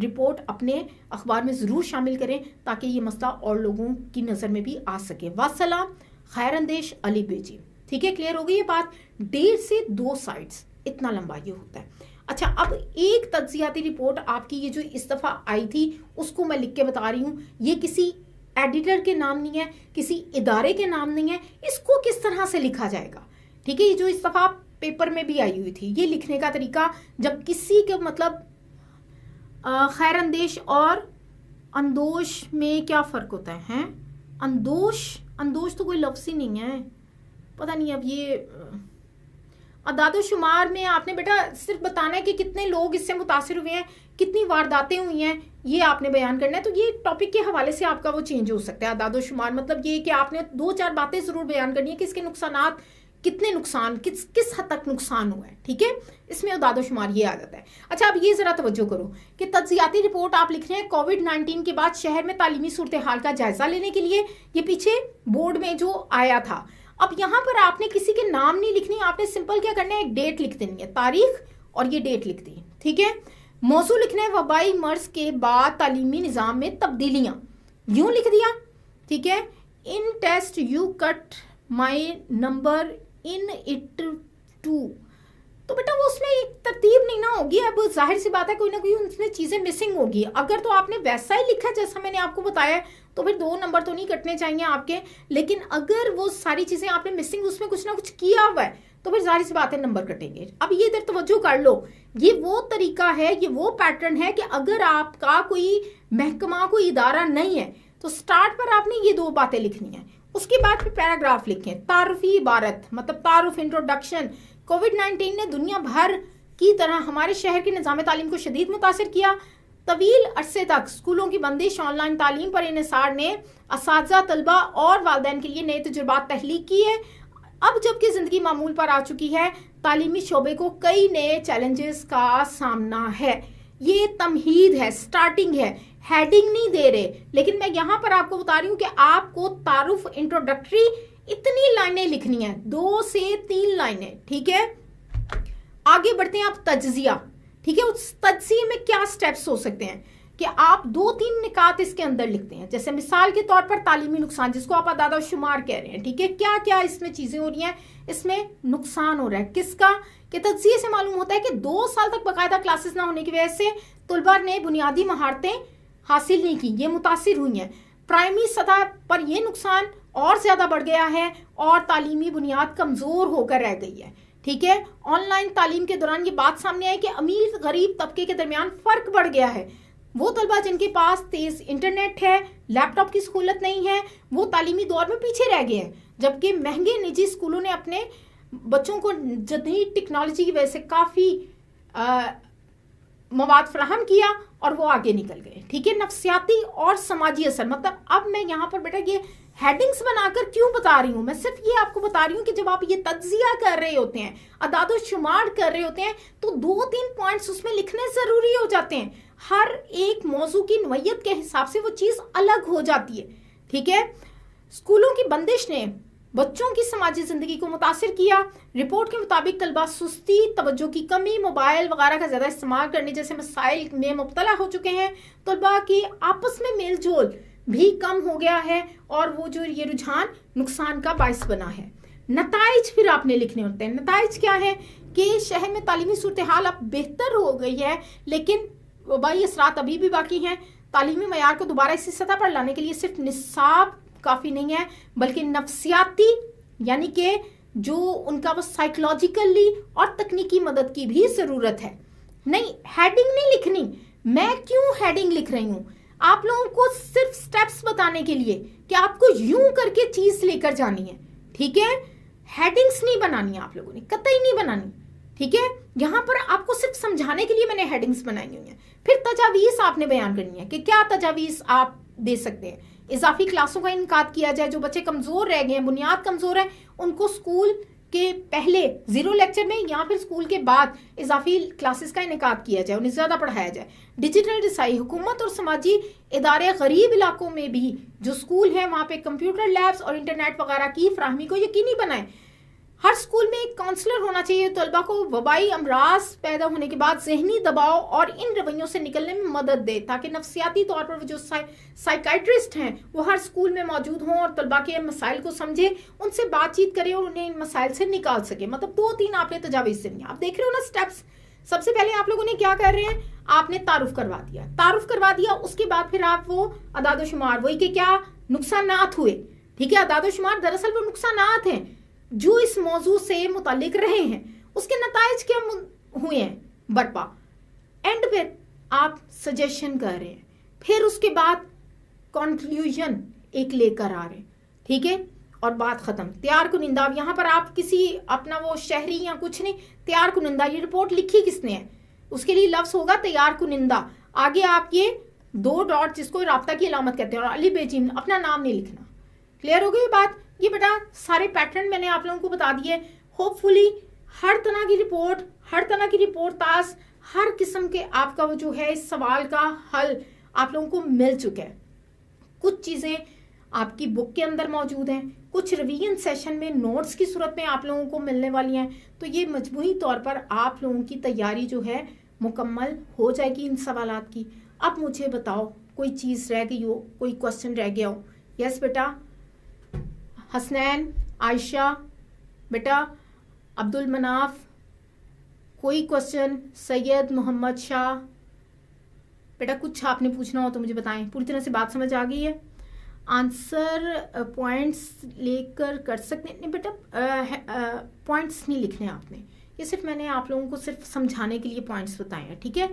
رپورٹ اپنے اخبار میں ضرور شامل کریں تاکہ یہ مسئلہ اور لوگوں کی نظر میں بھی آ سکے. وسلام, خیر اندیش, علی بیجی. ٹھیک ہے, کلیئر ہو گئی یہ بات. 1.5 سے 2 سائٹس اتنا لمبا یہ ہوتا ہے. اچھا, اب ایک تجزیاتی رپورٹ آپ کی یہ جو اس دفعہ آئی تھی اس کو میں لکھ کے بتا رہی ہوں. یہ کسی ایڈیٹر کے نام نہیں ہے, کسی ادارے کے نام نہیں ہے, اس کو کس طرح سے لکھا جائے گا. ٹھیک ہے, یہ جو اس دفعہ پیپر میں بھی آئی ہوئی تھی, یہ لکھنے کا طریقہ جب کسی کے مطلب خیر اندیش اور اندوش میں کیا فرق ہوتا ہے. اندوش تو کوئی لفظ ہی نہیں ہے, پتہ نہیں. اب یہ اعداد و شمار میں آپ نے بیٹا صرف بتانا ہے کہ کتنے لوگ اس سے متاثر ہوئے ہیں, کتنی وارداتیں ہوئی ہیں, یہ آپ نے بیان کرنا ہے. تو یہ ٹاپک کے حوالے سے آپ کا وہ چینج ہو سکتا ہے. اعداد و شمار مطلب یہ کہ آپ نے 2-4 باتیں ضرور بیان کرنی ہے کہ اس کے نقصانات کتنے, نقصان کس حد تک نقصان ہوا ہے. ٹھیک ہے, اس میں اعداد و شمار یہ آ جاتا ہے. اچھا, اب یہ ذرا توجہ کرو کہ تجزیاتی رپورٹ آپ لکھ رہے ہیں کووڈ-19 کے بعد شہر میں تعلیمی صورتحال کا جائزہ لینے کے لیے. یہ پیچھے بورڈ میں جو آیا تھا. اب یہاں پر آپ نے کسی کے نام نہیں لکھنی, آپ نے سمپل کیا کرنا ہے, ایک ڈیٹ لکھ دینی ہے, تاریخ, اور یہ ڈیٹ لکھ دی. ٹھیک ہے, موضوع لکھنا ہے وبائی مرض کے بعد تعلیمی نظام میں تبدیلیاں, یوں لکھ دیا. ٹھیک ہے, in test you cut my number in it too. تو بیٹا وہ اس میں ایک ترتیب نہیں نہ ہوگی. اب ظاہر سی بات ہے کوئی نہ کوئی اس میں چیزیں مسنگ ہوگی. اگر تو آپ نے ویسا ہی لکھا جیسا میں نے آپ کو بتایا تو پھر 2 نمبر تو نہیں کٹنے چاہیے آپ کے. لیکن اگر وہ ساری چیزیں آپ نے مسنگ اس میں کچھ نہ کچھ کیا ہوا ہے تو پھر ظاہر سی بات ہے نمبر کٹیں گے. اب یہ ادھر توجہ کر لو, یہ وہ طریقہ ہے, یہ وہ پیٹرن ہے کہ اگر آپ کا کوئی محکمہ, کوئی ادارہ نہیں ہے تو سٹارٹ پر آپ نے یہ 2 باتیں لکھنی ہیں. اس کے بعد پھر پیراگراف لکھیں, تعارفی عبارت مطلب تعارف, انٹروڈکشن. کووڈ-19 نے دنیا بھر کی طرح ہمارے شہر کے نظام تعلیم کو شدید متاثر کیا. طویل عرصے تک اسکولوں کی بندش, آن لائن تعلیم پر انحصار نے اساتذہ, طلبہ اور والدین کے لیے نئے تجربات تخلیق کی ہے. اب جب کہ زندگی معمول پر آ چکی ہے, تعلیمی شعبے کو کئی نئے چیلنجز کا سامنا ہے. یہ تمہید ہے, سٹارٹنگ ہے, ہیڈنگ نہیں دے رہے, لیکن میں یہاں پر آپ کو بتا رہی ہوں کہ آپ کو تعارف, انٹروڈکٹری اتنی لائنیں لکھنی ہیں, 2 سے 3 لائنیں. ٹھیک ہے, آگے بڑھتے ہیں آپ تجزیہ. ٹھیک ہے, اس تجزیے میں کیا سٹیپس ہو سکتے ہیں کہ آپ 2-3 نکات اس کے اندر لکھتے ہیں. جیسے مثال کے طور پر تعلیمی نقصان, جس کو آپ اعداد و شمار کہہ رہے ہیں. ٹھیک ہے, کیا کیا اس میں چیزیں ہو رہی ہیں, اس میں نقصان ہو رہا ہے, کس کا, کہ تجزیے سے معلوم ہوتا ہے کہ 2 سال تک باقاعدہ کلاسز نہ ہونے کی وجہ سے طلباء نے بنیادی مہارتیں حاصل نہیں کی, یہ متاثر ہوئی ہیں. پرائمری سطح پر یہ نقصان اور زیادہ بڑھ گیا ہے اور تعلیمی بنیاد کمزور ہو کر رہ گئی ہے. ٹھیک ہے, آن لائن تعلیم کے دوران یہ بات سامنے آئی کہ امیر غریب طبقے کے درمیان فرق بڑھ گیا ہے. وہ طلبہ جن کے پاس تیز انٹرنیٹ ہے, لیپ ٹاپ کی سہولت نہیں ہے, وہ تعلیمی دور میں پیچھے رہ گئے ہیں, جبکہ مہنگے نجی اسکولوں نے اپنے بچوں کو جدید ٹیکنالوجی کی وجہ سے کافی مواد فراہم کیا اور وہ آگے نکل گئے. ٹھیک ہے, نفسیاتی اور سماجی اثر. مطلب اب میں یہاں پر بیٹا یہ ہیڈنگز بنا کر کیوں بتا رہی ہوں, میں صرف یہ آپ کو بتا رہی ہوں کہ جب آپ یہ تجزیہ کر رہے ہوتے ہیں, اعداد و شمار کر رہے ہوتے ہیں, تو 2-3 پوائنٹس اس میں لکھنے ضروری ہو جاتے ہیں. ہر ایک موضوع کی نوعیت کے حساب سے وہ چیز الگ ہو جاتی ہے. ٹھیک ہے, اسکولوں کی بندش نے بچوں کی سماجی زندگی کو متاثر کیا. رپورٹ کے مطابق طلبہ سستی, توجہ کی کمی, موبائل وغیرہ کا زیادہ استعمال کرنے جیسے مسائل میں مبتلا ہو چکے ہیں. طلبہ کی آپس میں میل جول بھی کم ہو گیا ہے اور وہ جو یہ رجحان نقصان کا باعث بنا ہے. نتائج پھر آپ نے لکھنے ہوتے ہیں. نتائج کیا ہے کہ شہر میں تعلیمی صورتحال اب بہتر ہو گئی ہے, لیکن وبائی اثرات ابھی بھی باقی ہیں. تعلیمی معیار کو دوبارہ اسی سطح پر لانے کے لیے صرف نصاب کافی نہیں ہے, بلکہ نفسیاتی یعنی کہ جو ان کا وہ سائیکولوجیکلی اور تکنیکی مدد کی بھی ضرورت ہے. نہیں, ہیڈنگ نہیں لکھنی. میں کیوں ہیڈنگ لکھ رہی ہوں, آپ لوگوں کو صرف سٹیپس بتانے کے لیے کہ آپ کو یوں کر کے چیز لے کر جانی ہے. ٹھیک ہے, ہیڈنگز نہیں بنانی آپ لوگوں نے, قطعی نہیں بنانی. ٹھیک ہے, یہاں پر آپ کو صرف سمجھانے کے لیے میں نے ہیڈنگز بنائی ہوئی ہیں. پھر تجاویز آپ نے بیان کرنی ہے کہ کیا تجاویز آپ دے سکتے ہیں. اضافی کلاسوں کا انعقاد کیا جائے. جو بچے کمزور رہ گئے ہیں, بنیاد کمزور ہے, ان کو اسکول کے پہلے 0 لیکچر میں یا پھر اسکول کے بعد اضافی کلاسز کا انعقاد کیا جائے, انہیں زیادہ پڑھایا جائے. ڈیجیٹل رسائی, حکومت اور سماجی ادارے غریب علاقوں میں بھی جو اسکول ہیں وہاں پہ کمپیوٹر لیبس اور انٹرنیٹ وغیرہ کی فراہمی کو یقینی بنائیں. ہر اسکول میں ایک کاؤنسلر ہونا چاہیے. طلبہ کو وبائی امراض پیدا ہونے کے بعد ذہنی دباؤ اور ان رویوں سے نکلنے میں مدد دے, تاکہ نفسیاتی طور پر جو سائیکائٹرسٹ ہیں وہ ہر اسکول میں موجود ہوں اور طلبہ کے مسائل کو سمجھے, ان سے بات چیت کرے اور انہیں ان مسائل سے نکال سکے. مطلب 2-3 آپ نے تجاویز دینی ہے. آپ دیکھ رہے ہو نا سٹیپس. سب سے پہلے آپ لوگوں نے کیا کر رہے ہیں, آپ نے تعارف کروا دیا. اس کے بعد پھر آپ وہ اعداد و شمار, وہی کہ کیا نقصانات ہوئے. ٹھیک ہے, اعداد و شمار دراصل وہ نقصانات ہیں جو اس موضوع سے متعلق رہے ہیں, اس کے نتائج کیا ہوئے ہیں برپا. اینڈ پھر آپ سجیشن کر رہے ہیں, پھر اس کے بعد کنکلوژن ایک لے کر آ رہے ہیں. ٹھیک ہے, اور بات ختم. تیار کنندہ, اب یہاں پر آپ کسی اپنا وہ شہری یا کچھ نہیں, تیار کنندہ. یہ رپورٹ لکھی کس نے ہے, اس کے لیے لفظ ہوگا تیار کنندہ. آگے آپ یہ 2 ڈاٹ جس کو رابطہ کی علامت کہتے ہیں اور علی بیجیم, اپنا نام نہیں لکھنا. کلیئر ہو گئی یہ بات. یہ بیٹا سارے پیٹرن میں نے آپ لوگوں کو بتا دیے. ہوپ فلی ہر طرح کی رپورٹ, ہر طرح کی رپورٹ تاس, ہر قسم کے آپ کا وہ جو ہے اس سوال کا حل آپ لوگوں کو مل چکا ہے. کچھ چیزیں آپ کی بک کے اندر موجود ہیں, کچھ ریویژن سیشن میں نوٹس کی صورت میں آپ لوگوں کو ملنے والی ہیں. تو یہ مجموعی طور پر آپ لوگوں کی تیاری جو ہے مکمل ہو جائے گی ان سوالات کی. اب مجھے بتاؤ کوئی چیز رہ گئی ہو, کوئی کوشچن رہ گیا ہو. یس بیٹا, حسنین, عائشہ, بیٹا عبد المناف, کوئی کوشچن. سید محمد شاہ, بیٹا کچھ آپ نے پوچھنا ہو تو مجھے بتائیں. پوری طرح سے بات سمجھ آ گئی ہے. آنسر پوائنٹس لے کر سکتے ہیں. بیٹا پوائنٹس نہیں لکھنے آپ نے, یہ صرف میں نے آپ لوگوں کو صرف سمجھانے کے لیے پوائنٹس بتائے ہیں. ٹھیک ہے,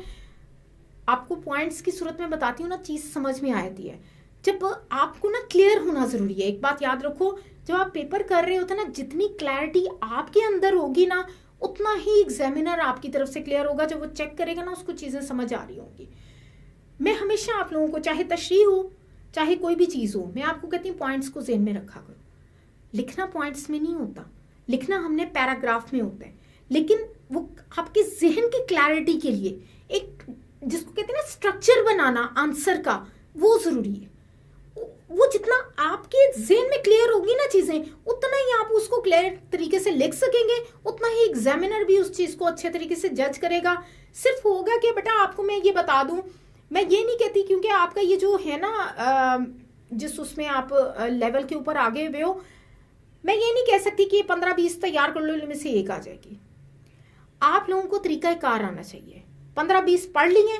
آپ کو پوائنٹس کی صورت میں بتاتی ہوں نا, چیز سمجھ میں آتی ہے. جب آپ کو نا کلیئر ہونا ضروری ہے. ایک بات یاد رکھو, جب آپ پیپر کر رہے ہوتے ہیں نا, جتنی کلیئرٹی آپ کے اندر ہوگی نا, اتنا ہی ایگزامینر آپ کی طرف سے کلیئر ہوگا. جب وہ چیک کرے گا نا, اس کو چیزیں سمجھ آ رہی ہوں گی. میں ہمیشہ آپ لوگوں کو, چاہے تشریح ہو چاہے کوئی بھی چیز ہو, میں آپ کو کہتی ہوں پوائنٹس کو ذہن میں رکھا کرو. لکھنا پوائنٹس میں نہیں ہوتا, لکھنا ہم نے پیراگراف میں ہوتا ہے. لیکن وہ آپ کے ذہن کی کلیئرٹی کے لیے ایک جس کو کہتے ہیں نا اسٹرکچر بنانا آنسر کا, وہ ضروری ہے. وہ جتنا آپ کے ذہن میں کلیئر ہوگی نا چیزیں, اتنا ہی آپ اس کو کلیئر طریقے سے لکھ سکیں گے, اتنا ہی ایگزامینر بھی اس چیز کو اچھے طریقے سے جج کرے گا. صرف ہوگا کہ بیٹا آپ کو میں یہ بتا دوں, میں یہ نہیں کہتی کیونکہ آپ کا یہ جو ہے نا جس اس میں آپ لیول کے اوپر آگے ہوئے ہو, میں یہ نہیں کہہ سکتی کہ 15-20 تیار کر لو, ان میں سے ایک آ جائے گی. آپ لوگوں کو طریقہ کار آنا چاہیے. 15-20 پڑھ لی ہیں,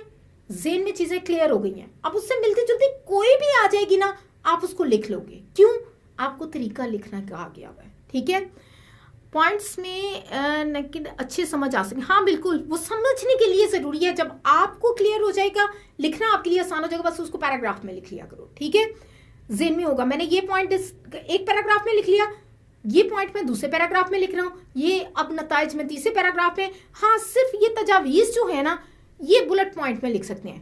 ذہن میں چیزیں کلیئر ہو گئی ہیں, اب اس سے ملتی جلتی کوئی بھی آ جائے گی نا, آپ اس کو لکھ لو گے. کیوں؟ آپ کو طریقہ لکھنا کہا گیا ہوا ہے. ٹھیک ہے, پوائنٹس میں اچھے سمجھ آ سکیں. ہاں بالکل, وہ سمجھنے کے لیے ضروری ہے. جب آپ کو کلیئر ہو جائے گا, لکھنا آپ کے لیے آسان ہو جائے گا. بس اس کو پیراگراف میں لکھ لیا کرو. ٹھیک ہے, ذہن میں ہوگا. میں نے یہ پوائنٹ ایک پیراگراف میں لکھ لیا, یہ پوائنٹ میں دوسرے پیراگراف میں لکھ رہا ہوں, یہ اب نتائج میں تیسرے پیراگراف میں. ہاں, صرف یہ تجاویز جو ہے نا, یہ بلٹ پوائنٹ میں لکھ سکتے ہیں.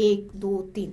1 2 3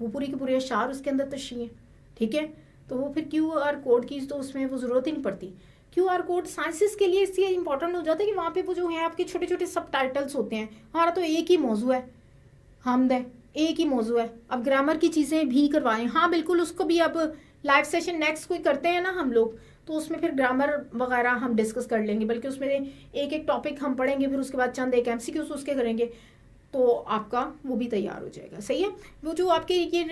وہ پوری کے پورے اشعار اس کے اندر تشریح ہیں. ٹھیک ہے, تو وہ پھر کیو آر کوڈ کی تو اس میں وہ ضرورت ہی نہیں پڑتی. کیو آر کوڈ سائنسز کے لیے اس لیے امپورٹنٹ ہو جاتا ہے کہ وہاں پہ وہ جو ہیں آپ کے چھوٹے چھوٹے سب ٹائٹلس ہوتے ہیں. ہمارا تو ایک ہی موضوع ہے, حمد ہے, ایک ہی موضوع ہے. اب گرامر کی چیزیں بھی کروائیں, ہاں بالکل اس کو بھی اب لائیو سیشن نیکسٹ کوئی کرتے ہیں نا ہم لوگ, تو اس میں پھر گرامر وغیرہ ہم ڈسکس کر لیں گے, بلکہ اس میں ایک ایک ٹاپک ہم پڑھیں گے, پھر اس کے بعد چند ایک MCQs اس کے کریں گے, تو آپ کا وہ بھی تیار ہو جائے گا. صحیح ہے. وہ جو آپ کے یہ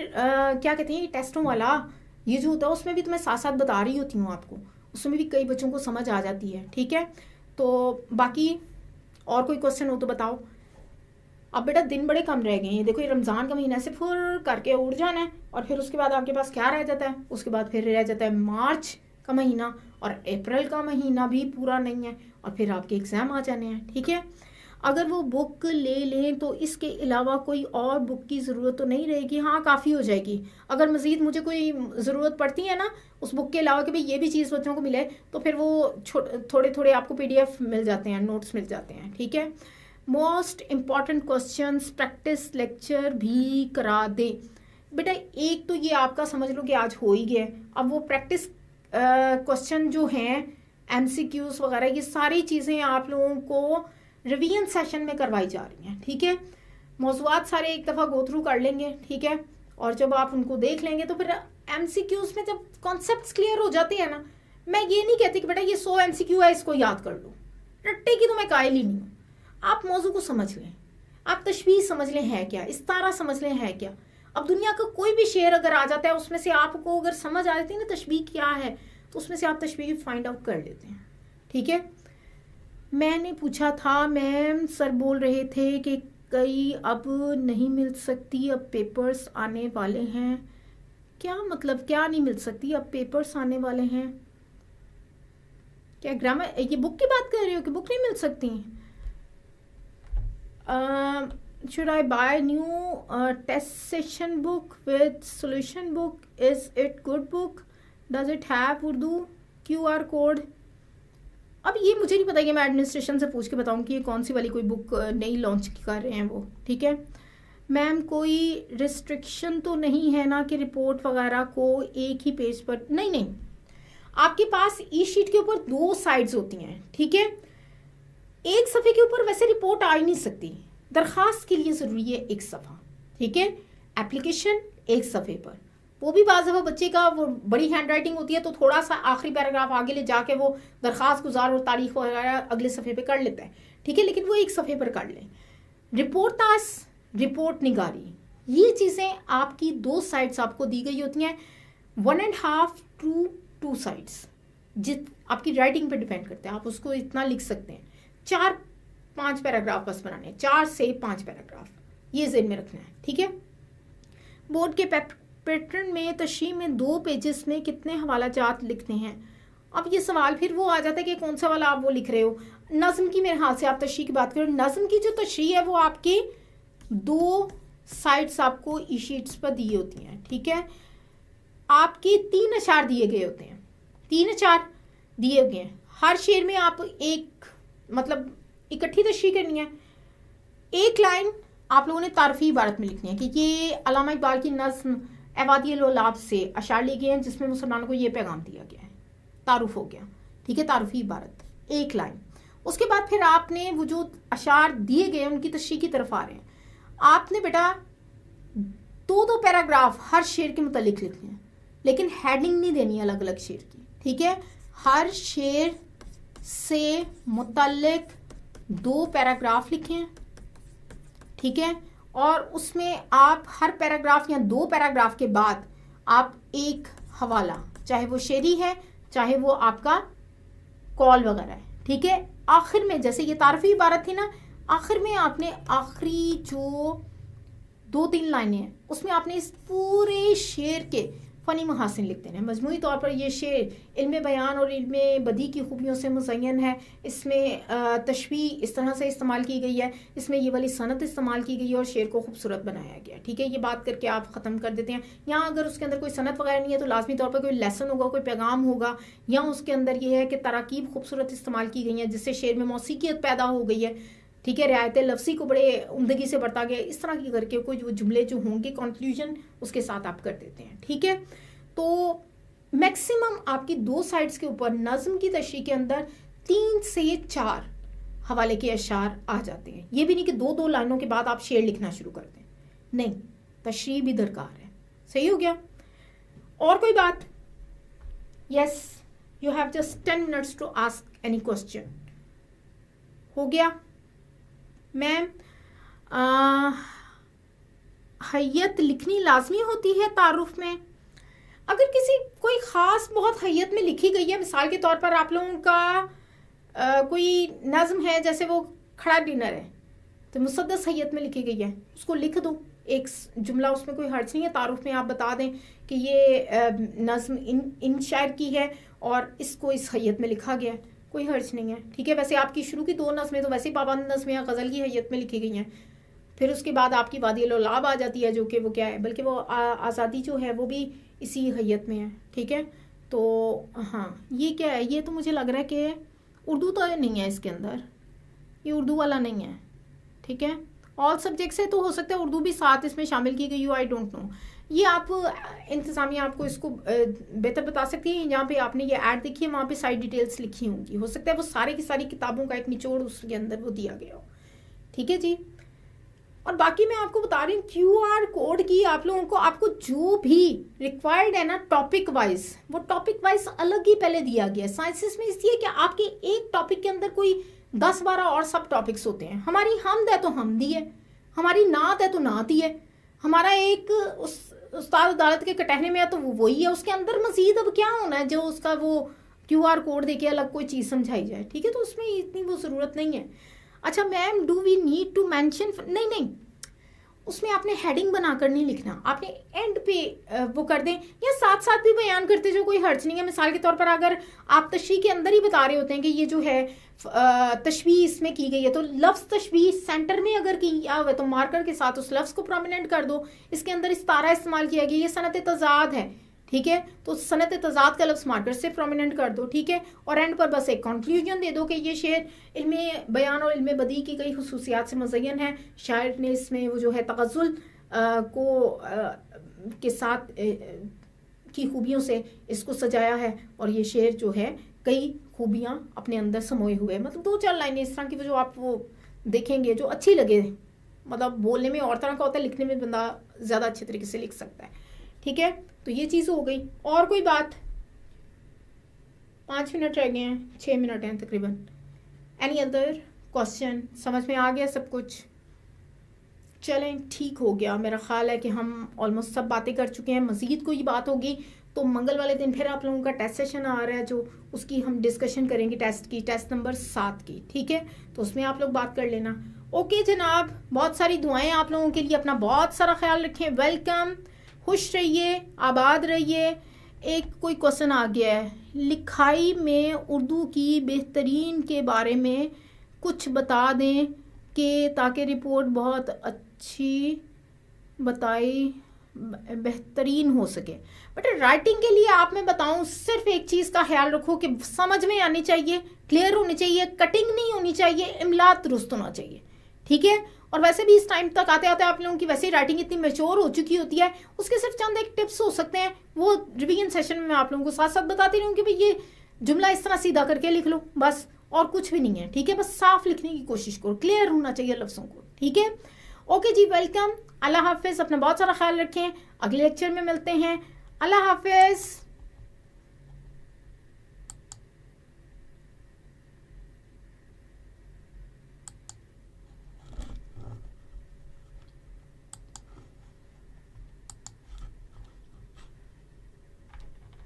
کیا کہتے ہیں ٹیسٹوں والا یہ جو ہوتا ہے اس میں بھی تو میں ساتھ ساتھ بتا رہی ہوتی ہوں آپ کو, اس میں بھی کئی بچوں کو سمجھ آ جاتی ہے. ٹھیک ہے, تو باقی اور کوئی کوشچن ہو تو بتاؤ. اب بیٹا دن بڑے کم رہ گئے ہیں, دیکھو یہ رمضان کا مہینہ سے پھر کر کے اڑ جانا ہے, اور پھر اس کے بعد آپ کے پاس کیا رہ جاتا ہے, اس کے بعد پھر رہ جاتا ہے مارچ کا مہینہ, اور اپریل کا مہینہ بھی پورا نہیں ہے, اور پھر آپ کے ایگزام آ جانے ہیں. ٹھیک ہے, اگر وہ بک لے لیں تو اس کے علاوہ کوئی اور بک کی ضرورت تو نہیں رہے گی, ہاں کافی ہو جائے گی. اگر مزید مجھے کوئی ضرورت پڑتی ہے نا اس بک کے علاوہ کہ بھئی یہ بھی چیز بچوں کو ملے, تو پھر وہ تھوڑے تھوڑے آپ کو PDF مل جاتے ہیں, نوٹس مل جاتے ہیں. ٹھیک ہے, most important questions practice lecture بھی کرا دیں. بیٹا ایک تو یہ آپ کا سمجھ لو کہ آج ہو ہی گیا. اب وہ پریکٹس کوسچن جو ہیں MCQs وغیرہ یہ ساری چیزیں آپ لوگوں کو ریویژن سیشن میں کروائی جا رہی ہیں. ٹھیک ہے, موضوعات سارے ایک دفعہ گو تھرو کر لیں گے. ٹھیک ہے, اور جب آپ ان کو دیکھ لیں گے تو پھر MCQs میں جب کانسیپٹس کلیئر ہو جاتے ہیں نا, میں یہ نہیں کہتی کہ بیٹا یہ 100 MCQ ہے اس کو یاد کر لو, رٹے کی تو میں قائل ہی نہیں ہوں. آپ موضوع کو سمجھ لیں, آپ تشبیہ سمجھ لیں ہے کیا, استعارہ سمجھ لیں ہے کیا. اب دنیا کا کوئی بھی شعر اگر آ جاتا ہے اس میں سے آپ کو اگر سمجھ آ جاتی ہے نا تشبیہ کیا ہے, تو اس میں سے آپ تشبیہ فائنڈ آؤٹ کر لیتے ہیں. ٹھیک ہے, میں نے پوچھا تھا میم سر بول رہے تھے کہ کئی اب نہیں مل سکتی, اب پیپرز آنے والے ہیں. کیا مطلب کیا نہیں مل سکتی, اب پیپرز آنے والے ہیں؟ کیا گرامر یہ بک کی بات کر رہے ہو کہ بک نہیں مل سکتی؟ should I buy new test session book with solution book? Is it good book? Does it have Urdu QR code? اب یہ مجھے نہیں پتا کہ میں ایڈمنسٹریشن سے پوچھ کے بتاؤں کہ یہ کون سی والی کوئی بک نئی لانچ کر رہے ہیں وہ. ٹھیک ہے میم, کوئی ریسٹرکشن تو نہیں ہے نا کہ رپورٹ وغیرہ کو ایک ہی پیج پر؟ نہیں, آپ کے پاس ای شیٹ کے اوپر 2 سائڈز ہوتی ہیں. ٹھیک ہے, ایک صفحے کے اوپر ویسے رپورٹ آ ہی نہیں سکتی, درخواست کے لیے ضروری ہے ایک صفحہ. ٹھیک ہے, اپلیکیشن ایک صفحے پر, وہ بھی بعض دفعہ بچے کا وہ بڑی ہینڈ رائٹنگ ہوتی ہے تو تھوڑا سا آخری پیراگراف آگے لے جا کے وہ درخواست گزار اور تاریخ وغیرہ اگلے صفحے پہ کر لیتا ہے. ٹھیک ہے, لیکن وہ ایک صفحے پر کر لیں. رپورٹ تاس, رپورٹ نگاری, یہ چیزیں آپ کی 2 سائڈس آپ کو دی گئی ہوتی ہیں, 1.5 to 2 سائڈس, آپ کی رائٹنگ پہ ڈیپینڈ کرتے ہیں. آپ اس کو اتنا لکھ سکتے ہیں, 4-5 پیراگراف بس بنانے ہیں, 4 سے 5 پیراگراف, یہ ذہن میں رکھنا ہے. ٹھیک ہے, بورڈ کے پیٹرن میں تشریح میں 2 پیجز میں کتنے حوالہ جات لکھنے ہیں؟ اب یہ سوال پھر وہ آ جاتا ہے کہ کون سا والا آپ وہ لکھ رہے ہو. نظم کی میرے ہاتھ سے آپ تشریح کی بات کرو, نظم کی جو تشریح ہے وہ آپ کی 2 سائڈس آپ کو ای شیٹس پر دی ہوتی ہیں. ٹھیک ہے, آپ کی 3 اشعار دیے گئے ہوتے ہیں, 3 اشعار دیے گئے ہیں. ہر شعر میں آپ ایک مطلب اکٹھی تشریح کرنی ہے. ایک لائن آپ لوگوں نے تعارفی عبارت میں لکھنی ہے کہ یہ علامہ اقبال کی نظم ایوادی الولاب سے اشعار لیے گئے ہیں جس میں مسلمانوں کو یہ پیغام دیا گیا ہے. تعارف ہو گیا. ٹھیک ہے, تعارفی عبارت ایک لائن. اس کے بعد پھر آپ نے وہ جو اشعار دیے گئے ان کی تشریح کی طرف آ رہے ہیں. آپ نے بیٹا 2 پیراگراف ہر شعر کے متعلق لکھنے ہیں, لیکن ہیڈنگ نہیں دینی الگ الگ شعر کی. ٹھیک ہے, ہر شعر سے متعلق 2 پیراگراف لکھیں. ٹھیک ہے, اور اس میں آپ ہر پیراگراف یا 2 پیراگراف کے بعد آپ ایک حوالہ, چاہے وہ شعری ہے چاہے وہ آپ کا کال وغیرہ ہے. ٹھیک ہے, آخر میں جیسے یہ تعارفی عبارت تھی نا, آخر میں آپ نے آخری جو 2-3 لائنیں ہیں اس میں آپ نے اس پورے شعر کے فنی محاسن لکھتے ہیں. مجموعی طور پر یہ شعر علم بیان اور علم بدیع کی خوبیوں سے مزین ہے. اس میں تشبیہ اس طرح سے استعمال کی گئی ہے, اس میں یہ والی صنعت استعمال کی گئی ہے اور شعر کو خوبصورت بنایا گیا. ٹھیک ہے, یہ بات کر کے آپ ختم کر دیتے ہیں. یہاں اگر اس کے اندر کوئی صنعت وغیرہ نہیں ہے تو لازمی طور پر کوئی لیسن ہوگا, کوئی پیغام ہوگا, یا اس کے اندر یہ ہے کہ تراکیب خوبصورت استعمال کی گئی ہیں جس سے شعر میں موسیقیت پیدا ہو گئی ہے. ٹھیک ہے. رعایت لفظی کو بڑے عمدگی سے برتا گیا, اس طرح کی کر کے کوئی وہ جملے جو ہوں گے کنکلوژن اس کے ساتھ آپ کر دیتے ہیں. ٹھیک ہے, تو میکسیمم آپ کی 2 سائٹس کے اوپر نظم کی تشریح کے اندر 3 سے 4 حوالے کے اشعار آ جاتے ہیں. یہ بھی نہیں کہ 2 لائنوں کے بعد آپ شعر لکھنا شروع کر دیں, نہیں, تشریح بھی درکار ہے. صحیح ہو گیا. اور کوئی بات؟ Yes, you have just 10 minutes to ask any question. ہو گیا میم. حیت لکھنی لازمی ہوتی ہے تعارف میں؟ اگر کسی کوئی خاص بہت حیت میں لکھی گئی ہے, مثال کے طور پر آپ لوگوں کا کوئی نظم ہے, جیسے وہ کھڑا ڈنر ہے, تو مسدس حیت میں لکھی گئی ہے, اس کو لکھ دو, ایک جملہ, اس میں کوئی حرج نہیں ہے. تعارف میں آپ بتا دیں کہ یہ نظم ان شاعر کی ہے اور اس کو اس حیت میں لکھا گیا ہے, کوئی حرج نہیں ہے. ٹھیک ہے, ویسے آپ کی شروع کی 2 نظمیں تو ویسے پابند نظمیں غزل کی حیت میں لکھی گئی ہیں. پھر اس کے بعد آپ کی وادی العلاب آ جاتی ہے, جو کہ وہ کیا ہے, بلکہ وہ آزادی جو ہے وہ بھی اسی حیت میں ہے. ٹھیک ہے, تو ہاں, یہ کیا ہے, یہ تو مجھے لگ رہا ہے کہ اردو تو نہیں ہے اس کے اندر, یہ اردو والا نہیں ہے. ٹھیک ہے, آل سبجیکٹ سے تو ہو سکتا ہے اردو بھی ساتھ اس میں شامل کی گئی ہو, آئی ڈونٹ نو. یہ آپ انتظامیہ آپ کو اس کو بہتر بتا سکتی ہیں. جہاں پہ آپ نے یہ ایڈ دیکھی ہے وہاں پہ سائٹ ڈیٹیلز لکھی ہوں گی, ہو سکتا ہے وہ ساری کی ساری کتابوں کا ایک نچوڑ اس کے اندر وہ دیا گیا ہو. ٹھیک ہے جی. اور باقی میں آپ کو بتا رہی ہوں QR کوڈ کی آپ لوگوں کو, آپ کو جو بھی ریکوائرڈ ہے نا ٹاپک وائز, وہ ٹاپک وائز الگ ہی پہلے دیا گیا ہے. سائنسز میں اس لیے کہ آپ کے ایک ٹاپک کے اندر کوئی 10-12 اور سب ٹاپکس ہوتے ہیں. ہماری حمد ہے تو حمدی ہے, ہماری نعت ہے تو نعت ہی ہے, ہمارا ایک استاد عدالت کے کٹہنے میں ہے تو وہ وہی ہے. اس کے اندر مزید اب کیا ہونا ہے جو اس کا وہ QR کوڈ دے کے الگ کوئی چیز سمجھائی جائے. ٹھیک ہے, تو اس میں اتنی وہ ضرورت نہیں ہے. اچھا ma'am, do we need to mention? نہیں, اس میں آپ نے ہیڈنگ بنا کر نہیں لکھنا, آپ نے اینڈ پہ وہ کر دیں, یا ساتھ ساتھ بھی بیان کرتے جو کوئی حرج نہیں ہے. مثال کے طور پر اگر آپ تشریح کے اندر ہی بتا رہے ہوتے ہیں کہ یہ جو ہے تشبیہ اس میں کی گئی ہے, تو لفظ تشبیہ سینٹر میں اگر کیا ہوا ہے تو مارکر کے ساتھ اس لفظ کو پرومیننٹ کر دو. اس کے اندر استعارہ استعمال کیا گیا, یہ صنعت تضاد ہے. ٹھیک ہے, تو صنعت تضاد کا لفظ مارکر سے پرومیننٹ کر دو. ٹھیک ہے, اور اینڈ پر بس ایک کنکلوژن دے دو کہ یہ شعر علم بیان اور علم بدیع کی کئی خصوصیات سے مزین ہے. شاعر نے اس میں وہ جو ہے تغزل کو کے ساتھ کی خوبیوں سے اس کو سجایا ہے, اور یہ شعر جو ہے کئی خوبیاں اپنے اندر سموئے ہوئے. مطلب 2-4 لائنیں اس طرح کی جو آپ وہ دیکھیں گے جو اچھی لگے. مطلب بولنے میں اور طرح کا ہوتا ہے, لکھنے میں بندہ زیادہ اچھے طریقے سے لکھ سکتا ہے. ٹھیک ہے, تو یہ چیز ہو گئی. اور کوئی بات؟ 5 منٹ رہ گئے ہیں, 6 منٹ ہیں تقریباً. Any other question? سمجھ میں آ گیا سب کچھ؟ چلیں ٹھیک ہو گیا. میرا خیال ہے کہ ہم آلموسٹ سب باتیں کر چکے ہیں. مزید کوئی بات ہوگی تو منگل والے دن پھر آپ لوگوں کا ٹیسٹ سیشن آ رہا ہے, جو اس کی ہم ڈسکشن کریں گے, ٹیسٹ کی, ٹیسٹ نمبر 7 کی. ٹھیک ہے, تو اس میں آپ لوگ بات کر لینا. اوکے جناب, بہت ساری دعائیں آپ لوگوں کے لیے. اپنا بہت سارا خیال رکھیں. ویلکم, خوش رہیے, آباد رہیے. ایک کوئی کوشچن آ گیا ہے, لکھائی میں اردو کی بہترین کے بارے میں کچھ بتا دیں کہ تاکہ رپورٹ بہت اچھی بتائی بہترین ہو سکے. بٹ رائٹنگ کے لیے آپ میں بتاؤں, صرف ایک چیز کا خیال رکھو کہ سمجھ میں آنی چاہیے, کلیئر ہونی چاہیے, کٹنگ نہیں ہونی چاہیے, املا درست ہونا چاہیے. ٹھیک ہے, اور ویسے بھی اس ٹائم تک آتے آتے آپ لوگوں کی ویسے ہی رائٹنگ اتنی میچور ہو چکی ہوتی ہے, اس کے صرف چند ایک ٹپس ہو سکتے ہیں, وہ ریویژن سیشن میں آپ لوگوں کو ساتھ ساتھ بتاتی رہوں کہ بھئی یہ جملہ اس طرح سیدھا کر کے لکھ لو, بس اور کچھ بھی نہیں ہے. ٹھیک ہے, بس صاف لکھنے کی کوشش کرو, کلیئر ہونا چاہیے لفظوں کو. ٹھیک ہے, اوکے جی, ویلکم. اللہ حافظ, اپنا بہت سارا خیال رکھیں. اگلے لیکچر میں ملتے ہیں. اللہ حافظ.